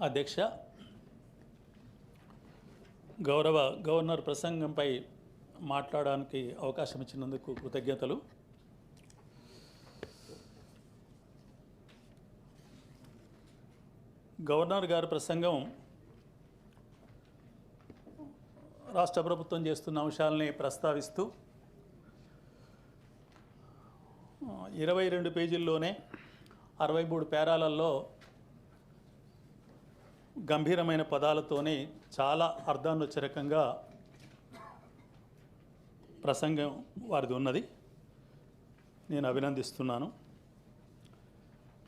అధ్యక్ష, గౌరవ గవర్నర్ ప్రసంగంపై మాట్లాడడానికి అవకాశం ఇచ్చినందుకు కృతజ్ఞతలు. గవర్నర్ గారి ప్రసంగం రాష్ట్ర ప్రభుత్వం చేస్తున్న అంశాలని ప్రస్తావిస్తూ 22 పేజీల్లోనే 63 పేరాలలో గంభీరమైన పదాలతోనే చాలా అర్థాన్ని వచ్చే రకంగా ప్రసంగం వారిది ఉన్నది. నేను అభినందిస్తున్నాను.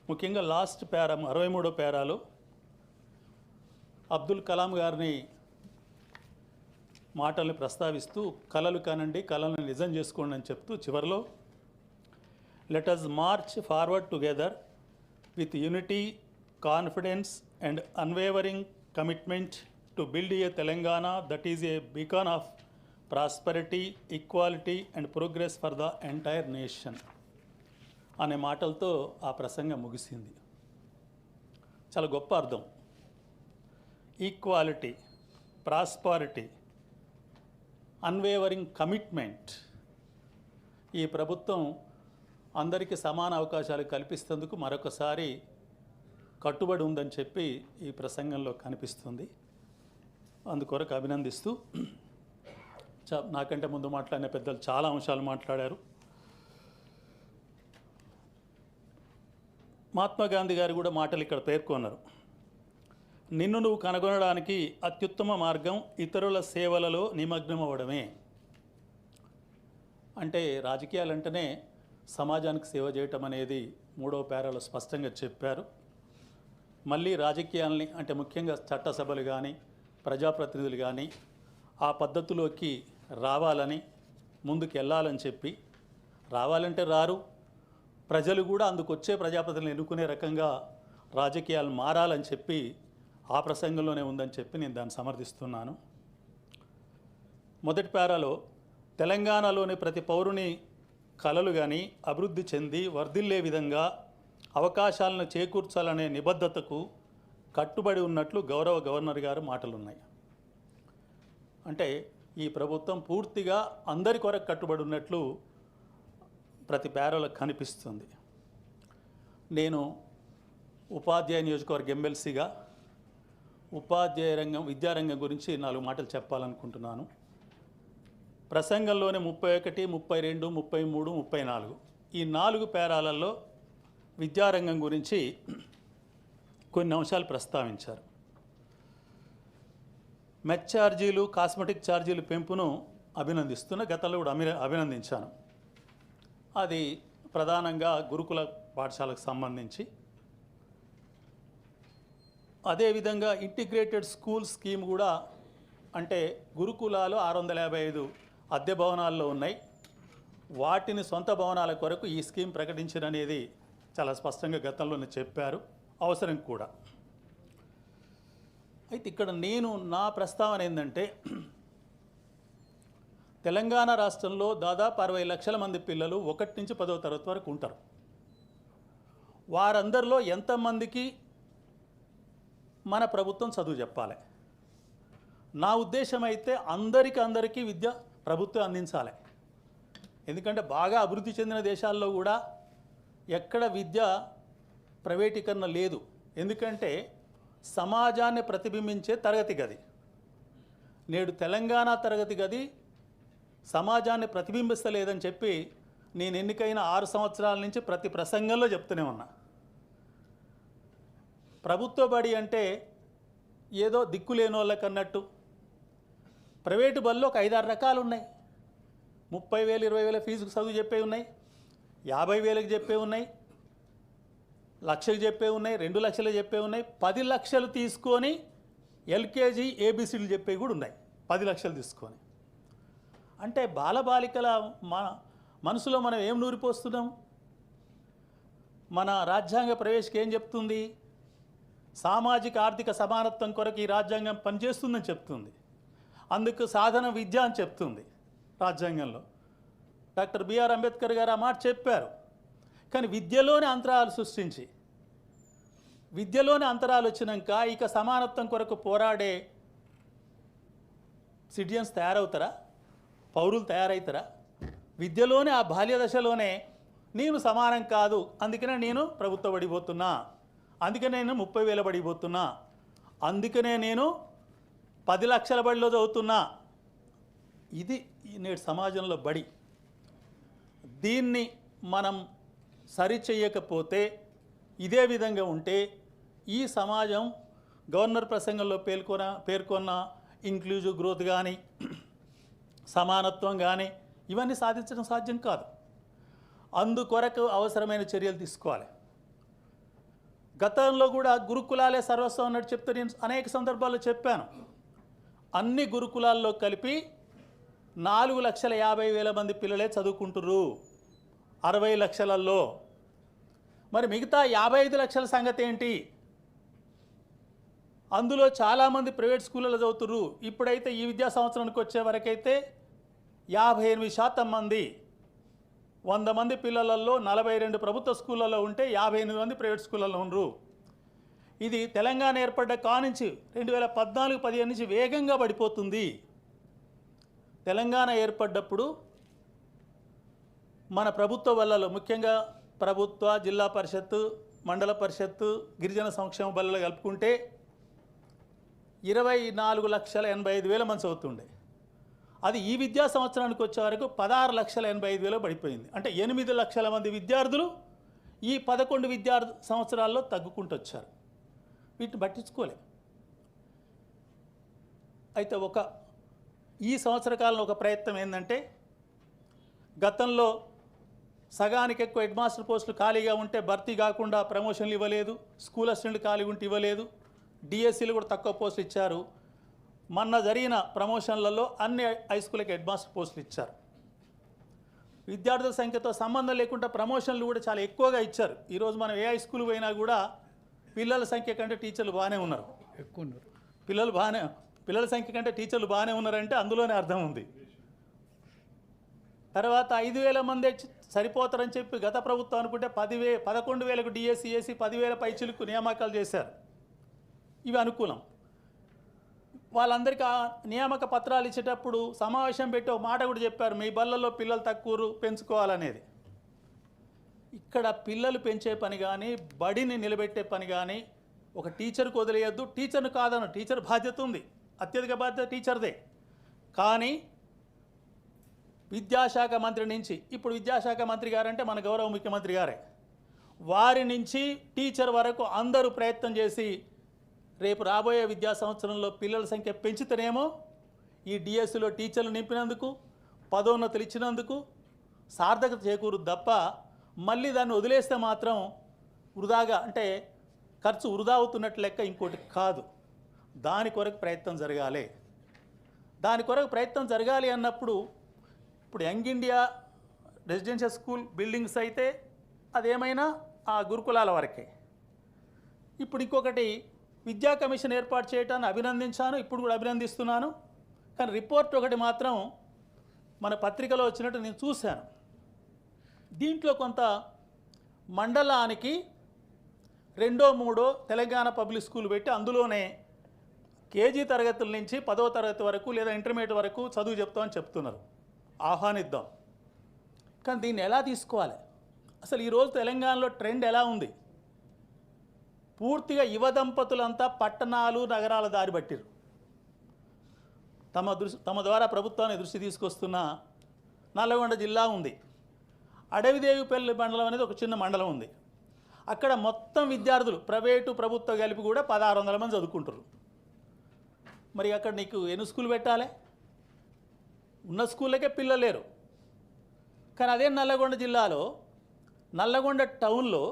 ముఖ్యంగా లాస్ట్ పేరా 63వ పేరాలో అబ్దుల్ కలాం గారిని మాటల్ని ప్రస్తావిస్తూ కలలు కనండి, కలలను నిజం చేసుకోండి అని చెప్తూ చివరిలో let us March forward together with unity, confidence and unwavering commitment to build a Telangana that is a beacon of prosperity, equality and progress for the entire nation అనే మాటలతో ఆ ప్రసంగం ముగిసింది. చాలా గొప్ప అర్థం. Equality, prosperity, unwavering commitment. ఈ ప్రభుత్వం అందరికీ సమాన అవకాశాలు కల్పిస్తేందుకు మరొకసారి కట్టుబడి ఉందని చెప్పి ఈ ప్రసంగంలో కనిపిస్తుంది. అందుకొరకు అభినందిస్తూ నాకంటే ముందు మాట్లాడిన పెద్దలు చాలా అంశాలు మాట్లాడారు. మహాత్మా గాంధీ గారు కూడా మాటలు ఇక్కడ పేర్కొన్నారు. నిన్ను నువ్వు కనుగొనడానికి అత్యుత్తమ మార్గం ఇతరుల సేవలలో నిమగ్నం అవ్వడమే. అంటే రాజకీయాలంటేనే సమాజానికి సేవ చేయటం అనేది 3వ పేరాలో స్పష్టంగా చెప్పారు. మళ్ళీ రాజకీయాలని అంటే ముఖ్యంగా చట్టసభలు కానీ ప్రజాప్రతినిధులు కానీ ఆ పద్ధతిలోకి రావాలని, ముందుకు వెళ్ళాలని చెప్పి, రావాలంటే రారు, ప్రజలు కూడా అందుకు వచ్చే ప్రజాప్రతినిధులను ఎన్నుకునే రకంగా రాజకీయాలు మారాలని చెప్పి ఆ ప్రసంగంలోనే ఉందని చెప్పి నేను దాన్ని సమర్థిస్తున్నాను. మొదటి పేరాలో తెలంగాణలోని ప్రతి పౌరుని కలలు కానీ అభివృద్ధి చెంది వర్ధిల్లే విధంగా అవకాశాలను చేకూర్చాలనే నిబద్ధతకు కట్టుబడి ఉన్నట్లు గౌరవ గవర్నర్ గారు మాటలున్నాయి. అంటే ఈ ప్రభుత్వం పూర్తిగా అందరి కొరకు కట్టుబడి ఉన్నట్లు ప్రతి పేరాలో కనిపిస్తుంది. నేను ఉపాధ్యాయ నియోజకవర్గ ఎమ్మెల్సీగా ఉపాధ్యాయ రంగం, విద్యారంగం గురించి 4 మాటలు చెప్పాలనుకుంటున్నాను. ప్రసంగంలోనే 31, 32, 33, 34 ఈ 4 పేరాలలో విద్యారంగం గురించి కొన్ని అంశాలు ప్రస్తావించారు. మెచ్ ఛార్జీలు, కాస్మెటిక్ ఛార్జీలు పెంపును అభినందిస్తున్న గతంలో కూడా అభినందించాను. అది ప్రధానంగా గురుకుల పాఠశాలకు సంబంధించి. అదేవిధంగా ఇంటిగ్రేటెడ్ స్కూల్ స్కీమ్ కూడా, అంటే గురుకులాలు 655 అద్దె భవనాల్లో ఉన్నాయి, వాటిని సొంత భవనాల కొరకు ఈ స్కీమ్ ప్రకటించడనేది చాలా స్పష్టంగా గతంలోనే చెప్పారు, అవసరం కూడా. అయితే ఇక్కడ నా ప్రస్తావన ఏంటంటే, తెలంగాణ రాష్ట్రంలో దాదాపు 60 లక్షల మంది పిల్లలు 1 నుంచి 10వ తరగతి వరకు ఉంటారు. వారందరిలో ఎంతమందికి మన ప్రభుత్వం చదువు చెప్పాలి? నా ఉద్దేశం అయితే అందరికీ విద్య ప్రభుత్వం అందించాలి. ఎందుకంటే బాగా అభివృద్ధి చెందిన దేశాల్లో కూడా ఎక్కడ విద్య ప్రైవేటీకరణ లేదు. ఎందుకంటే సమాజాన్ని ప్రతిబింబించే తరగతి గది. నేడు తెలంగాణ తరగతి గది సమాజాన్ని ప్రతిబింబిస్తలేదని చెప్పి నేను ఎన్నికైన 6 సంవత్సరాల నుంచి ప్రతి ప్రసంగంలో చెప్తూనే ఉన్నా. ప్రభుత్వ బడి అంటే ఏదో దిక్కులేని వాళ్ళకి అన్నట్టు, ప్రైవేటు బళ్ళు ఒక 5-6 రకాలు ఉన్నాయి. 30,000, 20,000 ఫీజుకు చదువు చెప్పే ఉన్నాయి, 50,000కి చెప్పే ఉన్నాయి, 1,00,000కి చెప్పే ఉన్నాయి, 2 లక్షలు చెప్పే ఉన్నాయి, 10 లక్షలు తీసుకొని ఎల్కేజీ ఏబిసిడీలు చెప్పే కూడా ఉన్నాయి. 10 లక్షలు తీసుకొని అంటే బాలబాలికల మనసులో మనం ఏం నూరిపోస్తున్నాం? మన రాజ్యాంగ ప్రవేశిక ఏం చెప్తుంది? సామాజిక ఆర్థిక సమానత్వం కొరకు ఈ రాజ్యాంగం పనిచేస్తుందని చెప్తుంది. అందుకు సాధన విద్య అని చెప్తుంది రాజ్యాంగంలో. డాక్టర్ బిఆర్ అంబేద్కర్ గారు ఆ మాట చెప్పారు. కానీ విద్యలోనే అంతరాలు సృష్టించి విద్యలోని అంతరాలు వచ్చినాక ఇక సమానత్వం కొరకు పోరాడే సిటిజన్స్ తయారవుతారా? పౌరులు తయారవుతారా? విద్యలోనే ఆ బాల్య దశలోనే నేను సమానం కాదు, అందుకనే నేను ప్రభుత్వ పడిపోతున్నా, అందుకనే నేను 30,000 పడిపోతున్నా, అందుకనే నేను 10 లక్షల బడిలో చదువుతున్నా. ఇది నేటి సమాజంలో బడి. దీన్ని మనం సరిచేయకపోతే, ఇదే విధంగా ఉంటే ఈ సమాజం గవర్నర్ ప్రసంగంలో పేర్కొన్న ఇంక్లూజివ్ గ్రోత్ కానీ సమానత్వం కానీ ఇవన్నీ సాధించడం సాధ్యం కాదు. అందుకొరకు అవసరమైన చర్యలు తీసుకోవాలి. గతంలో కూడా గురుకులాలే సర్వస్వం అన్నట్టు చెప్తే నేను అనేక సందర్భాల్లో చెప్పాను. అన్ని గురుకులాల్లో కలిపి 4,50,000 మంది పిల్లలే చదువుకుంటున్నారు 60 లక్షలలో. మరి మిగతా 55 లక్షల సంగతి ఏంటి? అందులో చాలామంది ప్రైవేట్ స్కూళ్ళలో చదువుతున్నారు. ఇప్పుడైతే ఈ విద్యా సంవత్సరానికి వచ్చే వరకైతే 58% మంది, 100 మంది పిల్లలలో 42 ప్రభుత్వ స్కూళ్ళలో ఉంటే 58 మంది ప్రైవేట్ స్కూళ్ళలో ఉన్నారు. ఇది తెలంగాణ ఏర్పడ్డ కానుంచి 2014-15 నుంచి వేగంగా పడిపోతుంది. తెలంగాణ ఏర్పడ్డప్పుడు మన ప్రభుత్వ బళ్ళలో, ముఖ్యంగా ప్రభుత్వ, జిల్లా పరిషత్తు, మండల పరిషత్తు, గిరిజన సంక్షేమ బళ్ళలో కలుపుకుంటే 24,85,000 మంది చదువుతుండే. అది ఈ విద్యా సంవత్సరానికి వచ్చే వరకు 16,85,000 పడిపోయింది. అంటే 8 లక్షల మంది విద్యార్థులు ఈ 11 విద్యా సంవత్సరాల్లో తగ్గుకుంటూ వచ్చారు. వీటిని పట్టించుకోలే. అయితే ఈ సంవత్సర కాలంలో ఒక ప్రయత్నం ఏంటంటే, గతంలో సగానికి ఎక్కువ హెడ్ మాస్టర్ పోస్టులు ఖాళీగా ఉంటే భర్తీ కాకుండా ప్రమోషన్లు ఇవ్వలేదు, స్కూల్ అసిస్టెంట్లు ఖాళీ ఉంటే ఇవ్వలేదు, డిఎస్సీలు కూడా తక్కువ పోస్టులు ఇచ్చారు. మొన్న జరిగిన ప్రమోషన్లలో అన్ని హై స్కూల్కి హెడ్ మాస్టర్ పోస్టులు ఇచ్చారు. విద్యార్థుల సంఖ్యతో సంబంధం లేకుండా ప్రమోషన్లు కూడా చాలా ఎక్కువగా ఇచ్చారు. ఈరోజు మనం ఏ హై స్కూల్ పోయినా కూడా పిల్లల సంఖ్య కంటే టీచర్లు బాగానే ఉన్నారు, ఎక్కువ ఉన్నారు. పిల్లల సంఖ్య కంటే టీచర్లు బాగానే ఉన్నారంటే అందులోనే అర్థం ఉంది. తర్వాత 5,000 మంది సరిపోతారని చెప్పి గత ప్రభుత్వం అనుకుంటే 11,000కు డిఎస్సీ వేసి 10,000 పైచిలకు నియామకాలు చేశారు. ఇవి అనుకూలం. వాళ్ళందరికీ ఆ నియామక పత్రాలు ఇచ్చేటప్పుడు సమావేశం పెట్టి ఒక మాట కూడా చెప్పారు, మీ బళ్ళల్లో పిల్లలు తక్కువ పెంచుకోవాలనేది. ఇక్కడ పిల్లలు పెంచే పని కానీ, బడిని నిలబెట్టే పని కానీ ఒక టీచర్కి వదిలేయద్దు. టీచర్ను కాదను, టీచర్ బాధ్యత ఉంది, అత్యధిక బాధ్యత టీచర్దే. కానీ విద్యాశాఖ మంత్రి నుంచి, ఇప్పుడు విద్యాశాఖ మంత్రి గారంటే మన గౌరవ ముఖ్యమంత్రి గారే, వారి నుంచి టీచర్ వరకు అందరూ ప్రయత్నం చేసి రేపు రాబోయే విద్యా సంవత్సరంలో పిల్లల సంఖ్య పెంచుతేనేమో ఈ డిఎస్సిలో టీచర్లు నింపినందుకు, పదోన్నతులు ఇచ్చినందుకు సార్థకత చేకూరుదు తప్ప మళ్ళీ దాన్ని వదిలేస్తే మాత్రం వృధాగా, అంటే ఖర్చు వృధా అవుతున్నట్టు లెక్క, ఇంకోటి కాదు. దాని కొరకు ప్రయత్నం జరగాలి. దాని కొరకు ప్రయత్నం జరగాలి అన్నప్పుడు ఇప్పుడు young India residential school buildings అయితే అదేమైనా ఆ గురుకులాల వరకే. ఇప్పుడు ఇంకొకటి విద్యా కమిషన్ ఏర్పాటు చేయటాన్ని అభినందించాను, ఇప్పుడు కూడా అభినందిస్తున్నాను. కానీ రిపోర్ట్ ఒకటి మాత్రం మన పత్రికలో వచ్చినట్టు నేను చూశాను. దీంట్లో కొంత మండలానికి 2, 3 తెలంగాణ పబ్లిక్ స్కూల్ పెట్టి అందులోనే కేజీ తరగతుల నుంచి 10వ తరగతి వరకు లేదా ఇంటర్మీడియట్ వరకు చదువు చెప్తామని చెప్తున్నారు. ఆహ్వానిద్దాం. కానీ దీన్ని ఎలా తీసుకోవాలి? అసలు ఈరోజు తెలంగాణలో ట్రెండ్ ఎలా ఉంది? పూర్తిగా యువ దంపతులంతా పట్టణాలు, నగరాల దారి పట్టిరు. తమ ద్వారా ప్రభుత్వాన్ని దృష్టి తీసుకొస్తున్న నల్లగొండ జిల్లా ఉంది. అడవిదేవిపల్లి మండలం అనేది ఒక చిన్న మండలం ఉంది. అక్కడ మొత్తం విద్యార్థులు ప్రైవేటు ప్రభుత్వ కలిపి కూడా 1,600 మంది చదువుకుంటారు. మరి అక్కడ నీకు ఎన్ని స్కూల్ పెట్టాలి? ఉన్న స్కూళ్ళకే పిల్లలు లేరు. కానీ అదే నల్లగొండ జిల్లాలో, నల్లగొండ టౌన్లో,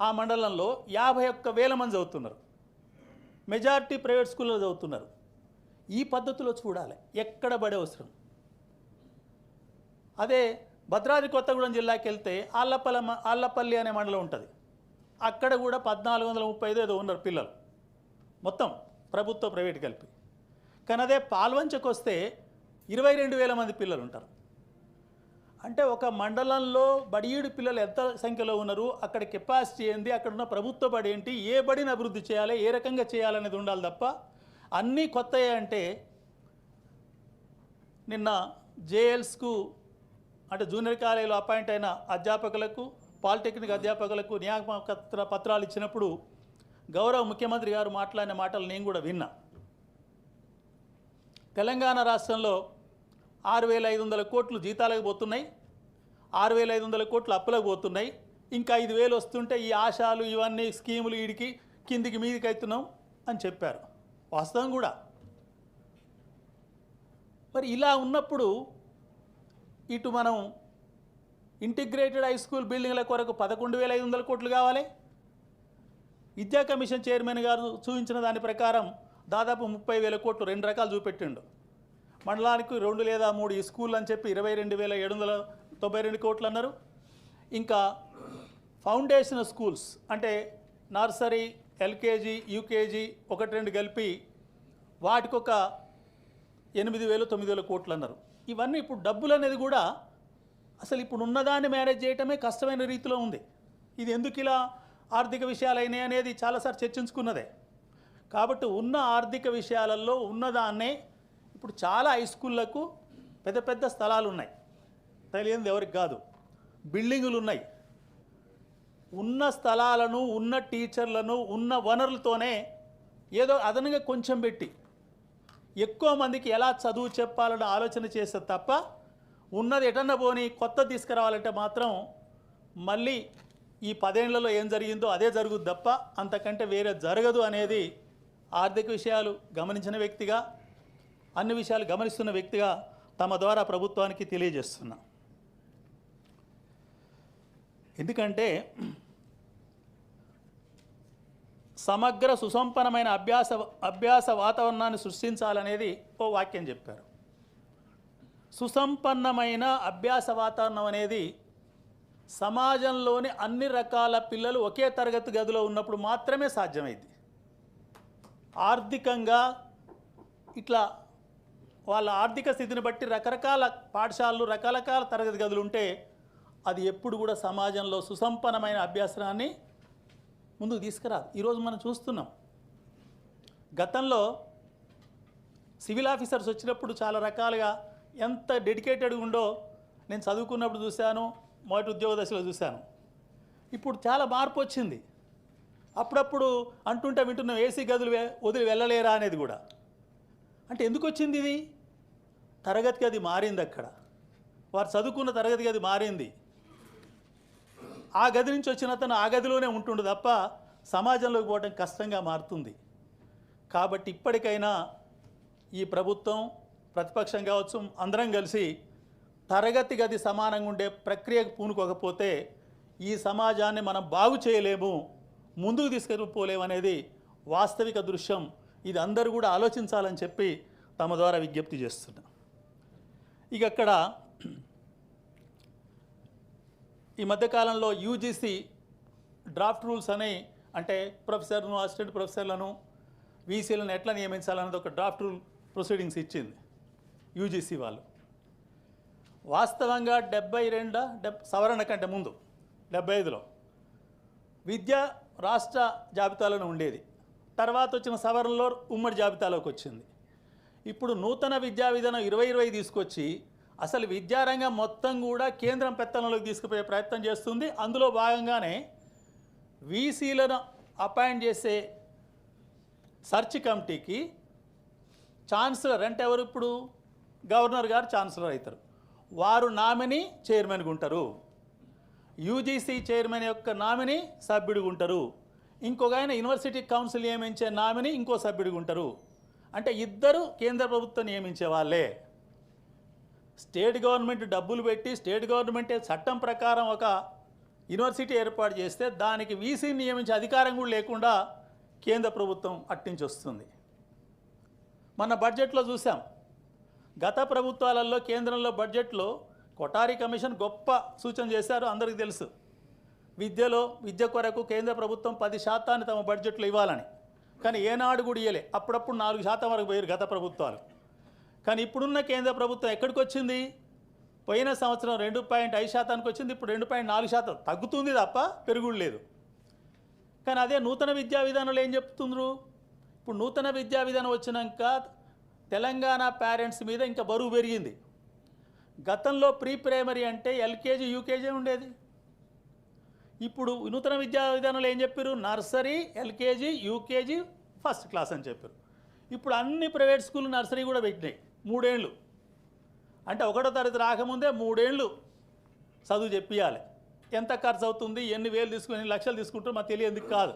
ఆ మండలంలో 51,000 మంది చదువుతున్నారు. మెజారిటీ ప్రైవేట్ స్కూల్లో చదువుతున్నారు. ఈ పద్ధతిలో చూడాలి, ఎక్కడ బడి అవసరం. అదే భద్రాద్రి కొత్తగూడెం జిల్లాకి వెళ్తే ఆళ్ళపల్లి అనే మండలం ఉంటుంది. అక్కడ కూడా 1,435 ఏదో ఉన్నారు పిల్లలు, మొత్తం ప్రభుత్వ ప్రైవేట్ కలిపి. కానీ అదే పాల్వంచకు వస్తే 22,000 మంది పిల్లలు ఉంటారు. అంటే ఒక మండలంలో బడియుడి పిల్లలు ఎంత సంఖ్యలో ఉన్నారు, అక్కడ కెపాసిటీ ఏంది, అక్కడ ఉన్న ప్రభుత్వ బడి ఏంటి, ఏ బడిని అభివృద్ధి చేయాలి, ఏ రకంగా చేయాలనేది ఉండాలి తప్ప అన్నీ కొత్తయే అంటే. నిన్న జేఎల్స్కు అంటే జూనియర్ కాలేజీలో అపాయింట్ అయిన అధ్యాపకులకు, పాలిటెక్నిక్ అధ్యాపకులకు నియామక పత్రాలు ఇచ్చినప్పుడు గౌరవ ముఖ్యమంత్రి గారు మాట్లాడిన మాటలు నేను కూడా విన్నా. తెలంగాణ రాష్ట్రంలో 6,500 కోట్లు జీతాలకు పోతున్నాయి, 6,500 కోట్లు అప్పులకు పోతున్నాయి, ఇంకా 5,000 వస్తుంటే ఈ ఆశాలు ఇవన్నీ స్కీములు వీడికి కిందికి మీదికి అవుతున్నాం అని చెప్పారు. వాస్తవం కూడా. మరి ఇలా ఉన్నప్పుడు ఇటు మనం ఇంటిగ్రేటెడ్ హై స్కూల్ బిల్డింగ్ల కొరకు 11,500 కోట్లు కావాలి. విద్యా కమిషన్ చైర్మన్ గారు చూపించిన దాని ప్రకారం దాదాపు 30,000 కోట్లు 2 రకాలు చూపెట్టిండు. మండలానికి 2 లేదా 3 ఈ స్కూల్ అని చెప్పి 22,792 కోట్లు అన్నారు. ఇంకా ఫౌండేషన్ స్కూల్స్ అంటే నర్సరీ, ఎల్కేజీ, యూకేజీ 1-2 కలిపి వాటికొక 8,000, 9,000 కోట్లు అన్నారు. ఇవన్నీ ఇప్పుడు డబ్బులు అనేది కూడా అసలు ఇప్పుడు ఉన్నదాన్ని మేనేజ్ చేయటమే కష్టమైన రీతిలో ఉంది. ఇది ఎందుకు ఇలా ఆర్థిక విషయాలు అయినాయి అనేది చాలాసార్లు చర్చించుకున్నదే. కాబట్టి ఉన్న ఆర్థిక విషయాలలో ఉన్నదాన్నే ఇప్పుడు చాలా హై స్కూళ్ళకు పెద్ద పెద్ద స్థలాలు ఉన్నాయి, తెలియనిది ఎవరికి కాదు, బిల్డింగులు ఉన్నాయి. ఉన్న స్థలాలను, ఉన్న టీచర్లను, ఉన్న వనరులతోనే ఏదో అదనంగా కొంచెం పెట్టి ఎక్కువ మందికి ఎలా చదువు చెప్పాలని ఆలోచన చేస్తే తప్ప ఉన్నది ఎటన్నా పోని కొత్త తీసుకురావాలంటే మాత్రం మళ్ళీ ఈ 10 ఏళ్లలో ఏం జరిగిందో అదే జరుగుద్ది తప్ప అంతకంటే వేరే జరగదు అనేది ఆర్థిక విషయాలు గమనించిన వ్యక్తిగా, అన్ని విషయాలు గమనిస్తున్న వ్యక్తిగా తమ ద్వారా ప్రభుత్వానికి తెలియజేస్తున్నా. ఎందుకంటే సమగ్ర సుసంపన్నమైన అభ్యాస వాతావరణాన్ని సృష్టించాలనేది ఓ వాక్యం చెప్పారు. సుసంపన్నమైన అభ్యాస వాతావరణం అనేది సమాజంలోని అన్ని రకాల పిల్లలు ఒకే తరగతి గదిలో ఉన్నప్పుడు మాత్రమే సాధ్యమైంది. ఆర్థికంగా ఇట్లా వాళ్ళ ఆర్థిక స్థితిని బట్టి రకరకాల పాఠశాలలు, రకరకాల తరగతి గదులు ఉంటే అది ఎప్పుడు కూడా సమాజంలో సుసంపన్నమైన అభ్యాసాన్ని ముందుకు తీసుకురాదు. ఈరోజు మనం చూస్తున్నాం. గతంలో సివిల్ ఆఫీసర్స్ వచ్చినప్పుడు చాలా రకాలుగా ఎంత డెడికేటెడ్గా ఉందో నేను చదువుకున్నప్పుడు చూశాను, మొదటి ఉద్యోగ దశలో చూశాను. ఇప్పుడు చాలా మార్పు వచ్చింది. అప్పుడప్పుడు అంటుంటే వింటున్నాం ఏసీ గదులు వదిలి వెళ్ళలేరా అనేది కూడా. అంటే ఎందుకు వచ్చింది ఇది? తరగతి గది మారింది. అక్కడ వారు చదువుకున్న తరగతి గది మారింది. ఆ గది నుంచి వచ్చిన అతను ఆ గదిలోనే ఉంటుండు తప్ప సమాజంలోకి పోవడం కష్టంగా మారుతుంది. కాబట్టి ఇప్పటికైనా ఈ ప్రభుత్వం, ప్రతిపక్షం కావచ్చు, అందరం కలిసి తరగతి గది సమానంగా ఉండే ప్రక్రియకు పూనుకోకపోతే ఈ సమాజాన్ని మనం బాగు చేయలేము, ముందుకు తీసుకెళ్ళిపోలేము అనేది వాస్తవిక దృశ్యం. ఇది అందరూ కూడా ఆలోచించాలని చెప్పి తమ ద్వారా విజ్ఞప్తి చేస్తున్నా. ఇక అక్కడ ఈ మధ్యకాలంలో యూజీసీ డ్రాఫ్ట్ రూల్స్ అని, అంటే ప్రొఫెసర్ను, అసిస్టెంట్ ప్రొఫెసర్లను, వీసీలను ఎట్లా నియమించాలనేది ఒక డ్రాఫ్ట్ రూల్ ప్రొసీడింగ్స్ ఇచ్చింది యూజీసీ వాళ్ళు. వాస్తవంగా 72 సవరణ కంటే ముందు 75లో విద్య రాష్ట్ర జాబితాలోనే ఉండేది. తర్వాత వచ్చిన సవరణలో ఉమ్మడి జాబితాలోకి వచ్చింది. ఇప్పుడు నూతన విద్యా విధానం 2020 తీసుకొచ్చి అసలు విద్యారంగం మొత్తం కూడా కేంద్రం పెత్తనంలోకి తీసుకుపోయే ప్రయత్నం చేస్తుంది. అందులో భాగంగానే వీసీలను అపాయింట్ చేసే సర్చ్ కమిటీకి ఛాన్సలర్ అంటే ఎవరు? ఇప్పుడు గవర్నర్ గారు ఛాన్సలర్ అవుతారు. వారు నామినీ చైర్మన్గా ఉంటారు. యూజీసీ చైర్మన్ యొక్క నామినీ సభ్యుడిగా ఉంటారు. ఇంకొక ఆయన యూనివర్సిటీ కౌన్సిల్ నియమించే నామినీ ఇంకో సభ్యుడిగా ఉంటారు. అంటే ఇద్దరు కేంద్ర ప్రభుత్వం నియమించే వాళ్ళే. స్టేట్ గవర్నమెంట్ డబ్బులు పెట్టి స్టేట్ గవర్నమెంటే చట్టం ప్రకారం ఒక యూనివర్సిటీ ఏర్పాటు చేస్తే దానికి వీసీని నియమించే అధికారం కూడా లేకుండా కేంద్ర ప్రభుత్వం అట్టించి వస్తుంది. మన బడ్జెట్లో చూసాం. గత ప్రభుత్వాలలో కేంద్రంలో బడ్జెట్లో కొఠారి కమిషన్ గొప్ప సూచన చేశారు, అందరికీ తెలుసు. విద్య కొరకు కేంద్ర ప్రభుత్వం 10% తమ బడ్జెట్లో ఇవ్వాలని. కానీ ఏనాడు కూడా ఇవ్వలే. అప్పుడప్పుడు 4% వరకు పోయారు గత ప్రభుత్వాలు. కానీ ఇప్పుడున్న కేంద్ర ప్రభుత్వం ఎక్కడికి వచ్చింది? పోయిన సంవత్సరం 2.5% వచ్చింది, ఇప్పుడు 2.4% తగ్గుతుంది తప్ప పెరుగుడు లేదు. కానీ అదే నూతన విద్యా విధానంలో ఏం చెప్తుండ్రు? ఇప్పుడు నూతన విద్యా విధానం వచ్చినాక తెలంగాణ పేరెంట్స్ మీద ఇంకా బరువు పెరిగింది. గతంలో ప్రీ ప్రైమరీ అంటే ఎల్కేజీ యూకేజీ ఉండేది. ఇప్పుడు నూతన విద్యా విధానంలో ఏం చెప్పారు? Nursery, LKG, UKG, first class అని చెప్పారు. ఇప్పుడు అన్ని ప్రైవేట్ స్కూల్ నర్సరీ కూడా పెట్టినాయి. 3 ఏళ్ళు అంటే 1వ తరగతి రాకముందే 3 ఏళ్ళు చదువు చెప్పియాలి. ఎంత ఖర్చు అవుతుంది, ఎన్ని వేలు తీసుకుని ఎన్ని లక్షలు తీసుకుంటారో మాకు తెలియదు కాదు.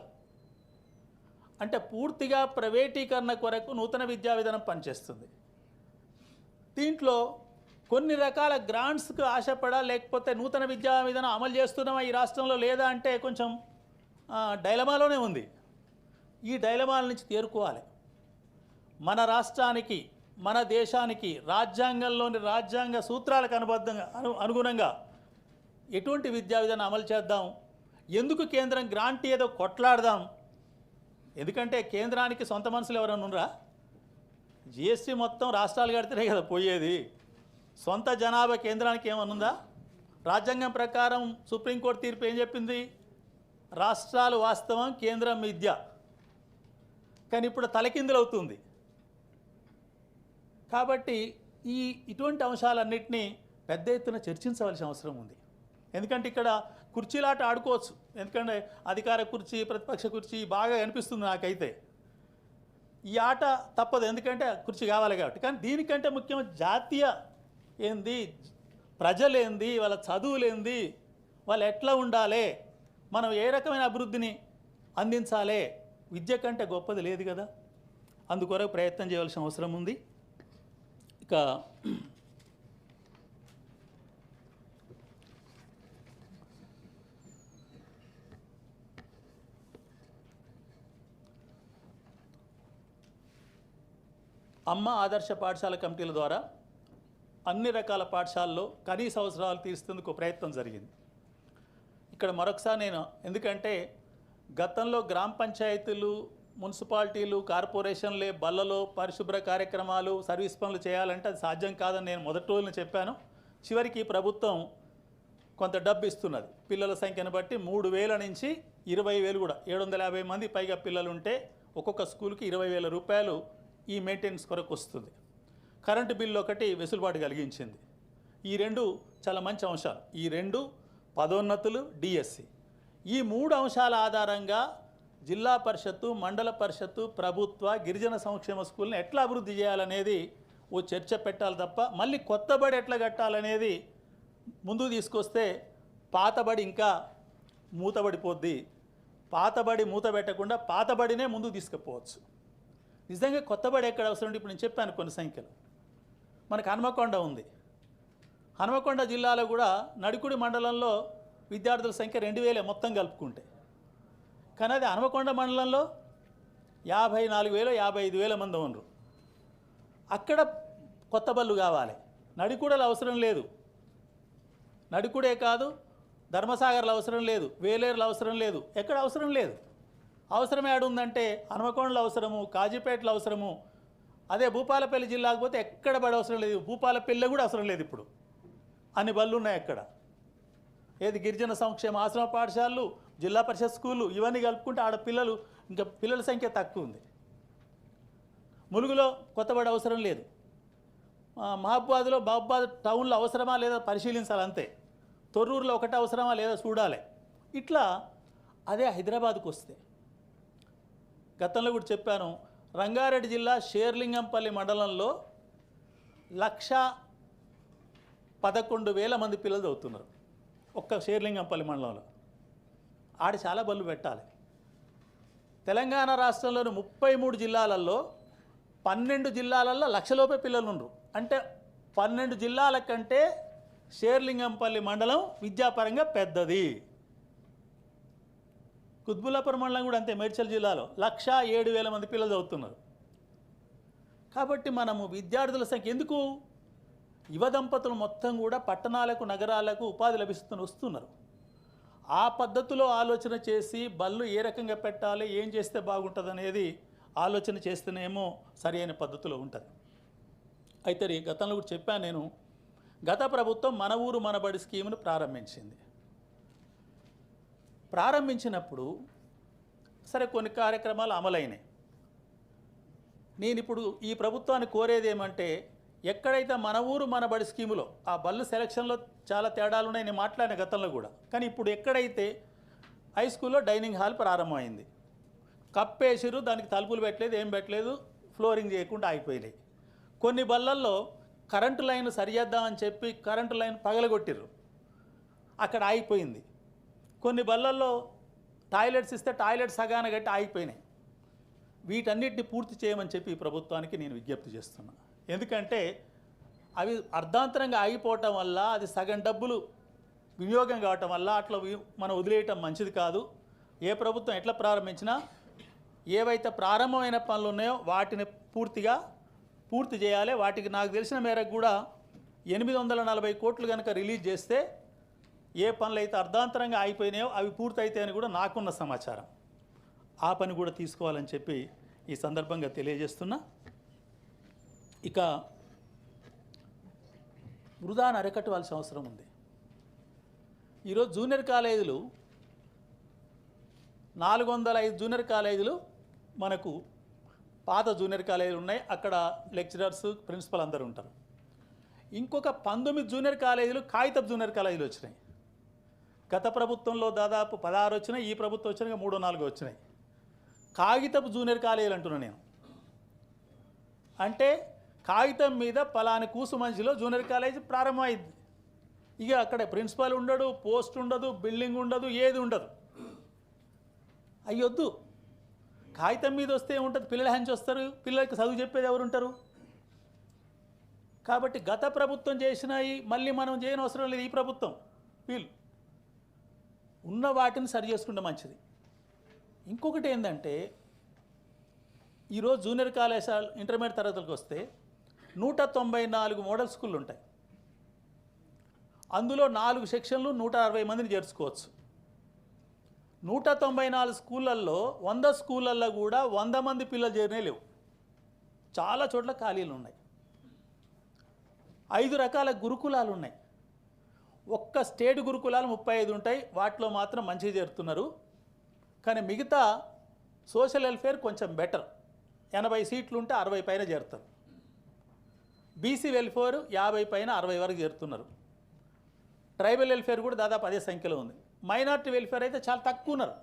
అంటే పూర్తిగా ప్రైవేటీకరణ కొరకు నూతన విద్యా విధానం పనిచేస్తుంది. దీంట్లో కొన్ని రకాల గ్రాంట్స్కు ఆశపడా, లేకపోతే నూతన విద్యా విధానం అమలు చేస్తున్నామా ఈ రాష్ట్రంలో లేదా అంటే కొంచెం డైలమాలోనే ఉంది. ఈ డైలమాల నుంచి తేరుకోవాలి. మన రాష్ట్రానికి, మన దేశానికి రాజ్యాంగంలోని రాజ్యాంగ సూత్రాలకు అనుగుణంగా ఎటువంటి విద్యా విధానం అమలు చేద్దాం? ఎందుకు కేంద్రం గ్రాంట్ ఏదో కొట్లాడదాం? ఎందుకంటే కేంద్రానికి సొంత మనుషులు ఎవరైనా ఉన్నారా? జిఎస్టీ మొత్తం రాష్ట్రాలు కడితేనే కదా పోయేది. సొంత జనాభా కేంద్రానికి ఏమన్నా ఉందా? రాజ్యాంగం ప్రకారం సుప్రీంకోర్టు తీర్పు ఏం చెప్పింది? రాష్ట్రాలు వాస్తవం, కేంద్రం మిథ్య. కానీ ఇప్పుడు తలకిందులవుతుంది. కాబట్టి ఇటువంటి అంశాలన్నింటినీ పెద్ద ఎత్తున చర్చించవలసిన అవసరం ఉంది. ఎందుకంటే ఇక్కడ కుర్చీలాట ఆడుకోవచ్చు. ఎందుకంటే అధికార కుర్చీ, ప్రతిపక్ష కుర్చీ బాగా అనిపిస్తుంది నాకైతే. ఈ ఆట తప్పదు, ఎందుకంటే కుర్చీ కావాలి కాబట్టి. కానీ దీనికంటే ముఖ్యం జాతీయ ఏంది, ప్రజలేంది, వాళ్ళ చదువులేంది, వాళ్ళు ఎట్లా ఉండాలి, మనం ఏ రకమైన అభివృద్ధిని అందించాలి, విద్య కంటే గొప్పది లేదు కదా. అందుకొరకు ప్రయత్నం చేయవలసిన అవసరం ఉంది. ఇక అమ్మ ఆదర్శ పాఠశాల కమిటీల ద్వారా అన్ని రకాల పాఠశాలలో కనీస అవసరాలు తీర్చేందుకు ప్రయత్నం జరిగింది. ఇక్కడ మరొకసారి నేను, ఎందుకంటే గతంలో గ్రామ పంచాయతీలు, మున్సిపాలిటీలు, కార్పొరేషన్లే బల్లలో పరిశుభ్ర కార్యక్రమాలు, సర్వీస్ పనులు చేయాలంటే అది సాధ్యం కాదని నేను మొదటి రోజున చెప్పాను. చివరికి ప్రభుత్వం కొంత డబ్బు ఇస్తున్నది. పిల్లల సంఖ్యను బట్టి 3,000 నుంచి 20,000 కూడా, 750 మంది పైగా పిల్లలు ఉంటే ఒక్కొక్క స్కూల్కి 20,000 రూపాయలు ఈ మెయింటెనెన్స్ కొరకు వస్తుంది. కరెంటు బిల్లు ఒకటి వెసులుబాటు కలిగించింది. ఈ 2 చాలా మంచి అంశాలు. ఈ 2 పదోన్నతులు, డిఎస్సి, ఈ 3 అంశాల ఆధారంగా జిల్లా పరిషత్తు, మండల పరిషత్తు, ప్రభుత్వ గిరిజన సంక్షేమ స్కూల్ని ఎట్లా అభివృద్ధి చేయాలనేది ఓ చర్చ పెట్టాలి తప్ప మళ్ళీ కొత్త బడి ఎట్లా కట్టాలనేది ముందుకు తీసుకొస్తే పాతబడి ఇంకా మూతబడిపోద్ది. పాతబడి మూత పెట్టకుండా పాతబడినే ముందుకు తీసుకుపోవచ్చు. నిజంగా కొత్త బడి ఎక్కడ అవసరం? ఇప్పుడు నేను చెప్పాను కొన్ని సంఖ్యలు. మనకు హనుమకొండ ఉంది. హనుమకొండ జిల్లాలో కూడా నడికుడి మండలంలో విద్యార్థుల సంఖ్య 2,000 మొత్తం కలుపుకుంటే. కానీ అది హనుమకొండ మండలంలో 54,000, 55,000 మంది ఉన్నారు. అక్కడ కొత్త బళ్ళు కావాలి. నడికూడలు అవసరం లేదు. నడికూడే కాదు, ధర్మసాగర్లు అవసరం లేదు, వేలేరులు అవసరం లేదు, ఎక్కడ అవసరం లేదు. అవసరం ఏడుందంటే హనుమకొండలో అవసరము, కాజీపేటలో అవసరము. అదే భూపాలపల్లి జిల్లాకు పోతే ఎక్కడ బడి అవసరం లేదు. భూపాలపల్లి కూడా అవసరం లేదు. ఇప్పుడు అన్ని బళ్ళు ఉన్నాయి అక్కడ. ఏది గిరిజన సంక్షేమ ఆశ్రమ పాఠశాలలు, జిల్లా పరిషత్ స్కూళ్ళు ఇవన్నీ కలుపుకుంటే ఆడ పిల్లలు ఇంకా పిల్లల సంఖ్య తక్కువ ఉంది. ములుగులో కొత్తబడి అవసరం లేదు. మహబూబాద్ టౌన్లో అవసరమా లేదా పరిశీలించాలి అంతే. తొర్రూరులో ఒకటి అవసరమా లేదా చూడాలి. ఇట్లా అదే హైదరాబాద్కు వస్తే, గతంలో కూడా చెప్పాను, రంగారెడ్డి జిల్లా షేర్లింగంపల్లి మండలంలో 111,000 మంది పిల్లలు చదువుతున్నారు ఒక్క షేర్లింగంపల్లి మండలంలో. ఆడ చాలా బళ్ళు పెట్టాలి. తెలంగాణ రాష్ట్రంలోని 33 జిల్లాలలో 12 జిల్లాలలో 1,00,000 లోపే పిల్లలు ఉన్నారు. అంటే 12 జిల్లాల కంటే షేర్లింగంపల్లి మండలం విద్యాపరంగా పెద్దది. కుత్బుల్లాపూర్ మండలం కూడా అంతే. మేడ్చల్ జిల్లాలో 107,000 మంది పిల్లలు చదువుతున్నారు. కాబట్టి మనము విద్యార్థుల సంఖ్య ఎందుకు, యువ దంపతులు మొత్తం కూడా పట్టణాలకు, నగరాలకు ఉపాధి వస్తున్నారు. ఆ పద్ధతిలో ఆలోచన చేసి బళ్ళు ఏ రకంగా పెట్టాలి, ఏం చేస్తే బాగుంటుంది అనేది ఆలోచన చేస్తేనేమో సరి అయిన పద్ధతిలో ఉంటుంది. అయితే గతంలో కూడా చెప్పాను నేను, గత ప్రభుత్వం మన ఊరు మనబడి స్కీమును ప్రారంభించినప్పుడు సరే కొన్ని కార్యక్రమాలు అమలైనాయి. నేను ఇప్పుడు ఈ ప్రభుత్వాన్ని కోరేది ఏమంటే, ఎక్కడైతే మన ఊరు మనబడి స్కీములో ఆ బళ్ళు సెలక్షన్లో చాలా తేడాలు ఉన్నాయి, నేను మాట్లాడిన గతంలో కూడా. కానీ ఇప్పుడు ఎక్కడైతే హై స్కూల్లో డైనింగ్ హాల్ ప్రారంభమైంది, కప్పేసిరు, దానికి తలుపులు పెట్టలేదు, ఏం పెట్టలేదు, ఫ్లోరింగ్ చేయకుండా ఆగిపోయినాయి. కొన్ని బళ్ళల్లో కరెంటు లైన్ సరిచేద్దామని చెప్పి కరెంటు లైన్ పగలగొట్టిర్రు, అక్కడ ఆగిపోయింది. కొన్ని బళ్ళల్లో టాయిలెట్స్ ఇస్తే టాయిలెట్ సగాన కట్టి ఆగిపోయినాయి. వీటన్నిటిని పూర్తి చేయమని చెప్పి ఈ ప్రభుత్వానికి నేను విజ్ఞప్తి చేస్తున్నా. ఎందుకంటే అవి అర్ధాంతరంగా ఆగిపోవటం వల్ల అది సగం డబ్బులు వినియోగం కావటం వల్ల అట్లా మనం వదిలేయటం మంచిది కాదు. ఏ ప్రభుత్వం ఎట్లా ప్రారంభించినా ఏవైతే ప్రారంభమైన పనులు ఉన్నాయో వాటిని పూర్తి చేయాలి. వాటికి నాకు తెలిసిన మేరకు కూడా 840 కోట్లు కనుక రిలీజ్ చేస్తే ఏ పనులు అయితే అర్ధాంతరంగా ఆగిపోయినాయో అవి పూర్తయితాయని కూడా నాకున్న సమాచారం. ఆ పని కూడా తీసుకోవాలని చెప్పి ఈ సందర్భంగా తెలియజేస్తున్నా. ఇక వృధాను అరికట్టవలసిన అవసరం ఉంది. ఈరోజు జూనియర్ కాలేజీలు 405 జూనియర్ కాలేజీలు మనకు పాత జూనియర్ కాలేజీలు ఉన్నాయి. అక్కడ లెక్చరర్స్, ప్రిన్సిపల్ అందరూ ఉంటారు. ఇంకొక 19 జూనియర్ కాలేజీలు కాగితపు జూనియర్ కాలేజీలు వచ్చినాయి. గత ప్రభుత్వంలో దాదాపు 16 వచ్చినాయి, ఈ ప్రభుత్వం వచ్చినాక 3-4 వచ్చినాయి. కాగితపు జూనియర్ కాలేజీలు అంటున్నాను నేను. అంటే కాగితం మీద పలాని కూసు మనిషిలో జూనియర్ కాలేజీ ప్రారంభమైంది. ఇక అక్కడ ప్రిన్సిపాల్ ఉండడు, పోస్ట్ ఉండదు, బిల్డింగ్ ఉండదు, ఏది ఉండదు. అయ్యొద్దు. కాగితం మీద వస్తే ఏముంటుంది, పిల్లలు హంచి వస్తారు, పిల్లలకి చదువు చెప్పేది ఎవరు ఉంటారు? కాబట్టి గత ప్రభుత్వం చేసినవి మళ్ళీ మనం చేయని అవసరం లేదు. ఈ ప్రభుత్వం వీళ్ళు ఉన్న వాటిని సరి చేసుకుంటే మంచిది. ఇంకొకటి ఏంటంటే, ఈరోజు జూనియర్ కళాశాల ఇంటర్మీడియట్ తరగతులకు వస్తే 194 మోడల్ స్కూళ్ళు ఉంటాయి. అందులో 4 సెక్షన్లు 160 మందిని చేర్చుకోవచ్చు. 194 స్కూళ్ళల్లో 100 స్కూళ్ళల్లో కూడా 100 మంది పిల్లలు చేరినే లేవు. చాలా చోట్ల ఖాళీలు ఉన్నాయి. 5 రకాల గురుకులాలు ఉన్నాయి. ఒక్క స్టేట్ గురుకులాలు 35 ఉంటాయి. వాటిలో మాత్రం మంచిగా చేరుతున్నారు. కానీ మిగతా సోషల్ వెల్ఫేర్ కొంచెం బెటర్. 80 సీట్లు ఉంటే 60 పైన చేరుతారు. బీసీ వెల్ఫేర్ 50 పైన 60 వరకు చేరుతున్నారు. ట్రైబల్ వెల్ఫేర్ కూడా దాదాపు అదే సంఖ్యలో ఉంది. మైనారిటీ వెల్ఫేర్ అయితే చాలా తక్కువ ఉన్నారు.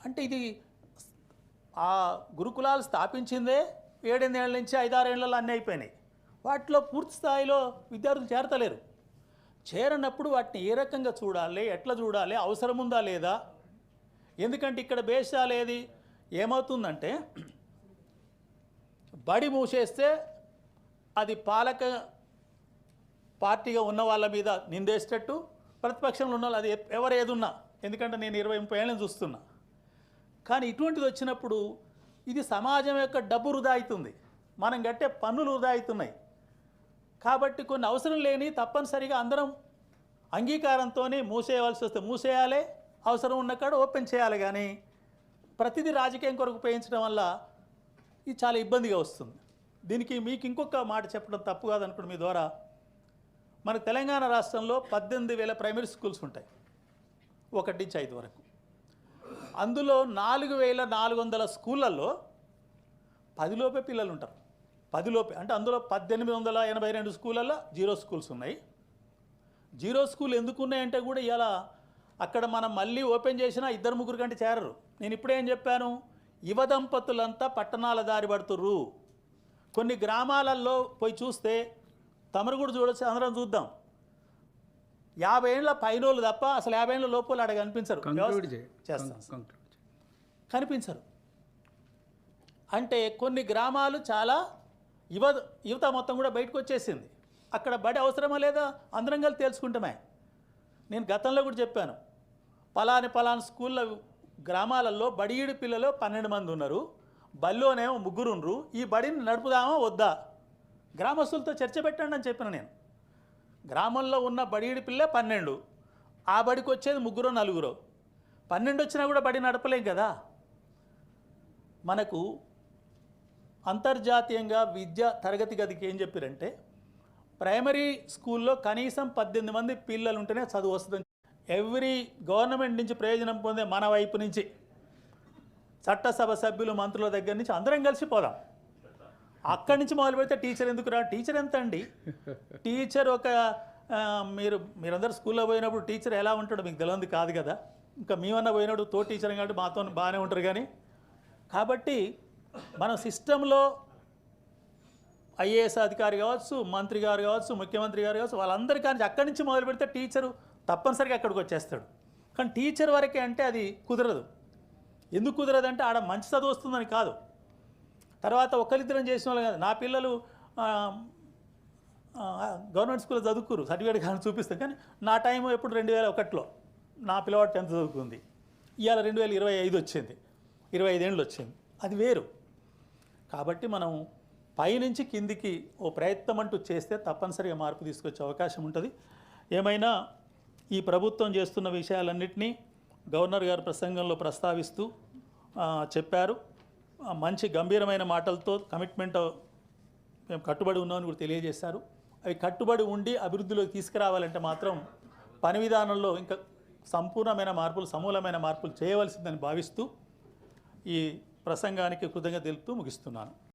అంటే ఇది ఆ గురుకులాలు స్థాపించిందే 7-8 ఏళ్ళ నుంచి 5-6 ఏళ్ళలో అన్నీ అయిపోయినాయి. వాటిలో పూర్తి స్థాయిలో విద్యార్థులు చేరతలేరు. చేరనప్పుడు వాటిని ఏ రకంగా చూడాలి, ఎట్లా చూడాలి, అవసరం ఉందా లేదా? ఎందుకంటే ఇక్కడ బేషాలు ఏది ఏమవుతుందంటే, బడి మూసేస్తే అది పాలక పార్టీగా ఉన్న వాళ్ళ మీద నిందేసేటట్టు, ప్రతిపక్షంలో ఉన్న వాళ్ళు అది ఎవరు ఏదున్నా, ఎందుకంటే నేను 20-30 ఏళ్ళని చూస్తున్నా. కానీ ఇటువంటిది వచ్చినప్పుడు ఇది సమాజం యొక్క డబ్బు వృధా అవుతుంది, మనం కట్టే పన్నులు వృధా అవుతున్నాయి. కాబట్టి కొన్ని అవసరం లేని తప్పనిసరిగా అందరం అంగీకారంతో మూసేయవలసి వస్తే మూసేయాలి, అవసరం ఉన్న కాడ ఓపెన్ చేయాలి. కానీ ప్రతిదీ రాజకీయం కొరకు ఉపయోగించడం వల్ల ఇది చాలా ఇబ్బందిగా వస్తుంది. దీనికి మీకు ఇంకొక మాట చెప్పడం తప్పు కాదనుకోండి మీ ద్వారా. మన తెలంగాణ రాష్ట్రంలో 18,000 ప్రైమరీ స్కూల్స్ ఉంటాయి, 1 నుంచి 5 వరకు. అందులో 4,400 స్కూళ్ళల్లో 10 లోపే పిల్లలు ఉంటారు. 10 లోపే అంటే అందులో 1882 స్కూళ్ళల్లో జీరో స్కూల్స్ ఉన్నాయి. జీరో స్కూల్ ఎందుకు ఉన్నాయంటే కూడా ఇలా అక్కడ మనం మళ్ళీ ఓపెన్ చేసినా 2-3 కంటే చేరరు. నేను ఇప్పుడేం చెప్పాను, యువ దంపతులంతా పట్టణాల దారి పడుతుర్రు. కొన్ని గ్రామాలలో పోయి చూస్తే తమరు కూడా చూడొచ్చు, అందరం చూద్దాం. 50 ఏళ్ళ పైనోళ్ళు తప్ప అసలు 50 ఏళ్ళ లోపల అక్కడ కనిపించరు. చేస్తాం కనిపించరు. అంటే కొన్ని గ్రామాలు చాలా యువత మొత్తం కూడా బయటకు వచ్చేసింది. అక్కడ బడి అవసరమా లేదా అందరం కలిసి తెలుసుకుంటామే. నేను గతంలో కూడా చెప్పాను, పలాని స్కూళ్ళ గ్రామాలలో బడియుడి పిల్లలు 12 మంది ఉన్నారు, బడిలోనేమో 3 ఉన్నారు. ఈ బడిని నడుపుదామా వద్దా, గ్రామస్తులతో చర్చ పెట్టండి అని చెప్పిన నేను. గ్రామంలో ఉన్న బడియుడి పిల్ల 12, ఆ బడికి వచ్చేది 3-4. 12 వచ్చినా కూడా బడి నడపలేం కదా. మనకు అంతర్జాతీయంగా విద్య తరగతి గదికి ఏం చెప్పారంటే ప్రైమరీ స్కూల్లో కనీసం 18 మంది పిల్లలు ఉంటేనే చదువు వస్తుంది. ఎవ్రీ గవర్నమెంట్ నుంచి ప్రయోజనం పొందే మన వైపు నుంచి చట్టసభ సభ్యులు మంత్రుల దగ్గర నుంచి అందరం కలిసి పోదాం. అక్కడి నుంచి మొదలు పెడితే టీచర్ ఎందుకు రా? టీచర్ ఎంత అండి? టీచర్ ఒక మీరందరూ స్కూల్లో పోయినప్పుడు టీచర్ ఎలా ఉంటాడో మీకు తెలియదు కాదు కదా. ఇంకా మేమన్నా పోయినప్పుడు తో టీచర్ కాబట్టి మాతో బాగానే ఉంటారు. కానీ కాబట్టి మన సిస్టంలో ఐఏఎస్ అధికారి కావచ్చు, మంత్రి గారు కావచ్చు, ముఖ్యమంత్రి గారు కావచ్చు, వాళ్ళందరి కానీ అక్కడి నుంచి మొదలు పెడితే టీచరు తప్పనిసరిగా అక్కడికి వచ్చేస్తాడు. కానీ టీచర్ వరకే అంటే అది కుదరదు. ఎందుకు కుదరదు అంటే ఆడ మంచి చదువు వస్తుందని కాదు. తర్వాత ఒకరిద్దరం చేసిన వాళ్ళు కాదు. నా పిల్లలు గవర్నమెంట్ స్కూల్లో చదువుకురు, సర్టిఫికేట్ కానీ చూపిస్తాం. కానీ నా టైం ఎప్పుడు 2001లో నా పిల్లవాడు 10th చదువుకుంది. ఇవాళ 2025 వచ్చింది, 25 ఏళ్ళు వచ్చింది. అది వేరు. కాబట్టి మనం పైనుంచి కిందికి ఓ ప్రయత్నం అంటూ చేస్తే తప్పనిసరిగా మార్పు తీసుకొచ్చే అవకాశం ఉంటుంది. ఏమైనా ఈ ప్రభుత్వం చేస్తున్న విషయాలన్నింటినీ గవర్నర్ గారు ప్రసంగంలో ప్రస్తావిస్తూ చెప్పారు. మంచి గంభీరమైన మాటలతో కమిట్మెంట్ మేము కట్టుబడి ఉన్నామని కూడా తెలియజేశారు. అవి కట్టుబడి ఉండి అభివృద్ధిలోకి తీసుకురావాలంటే మాత్రం పని విధానంలో ఇంకా సంపూర్ణమైన మార్పులు, సమూలమైన మార్పులు చేయవలసిందని భావిస్తూ ఈ ప్రసంగానికి కృతజ్ఞత తెలుపుతూ ముగిస్తున్నాను.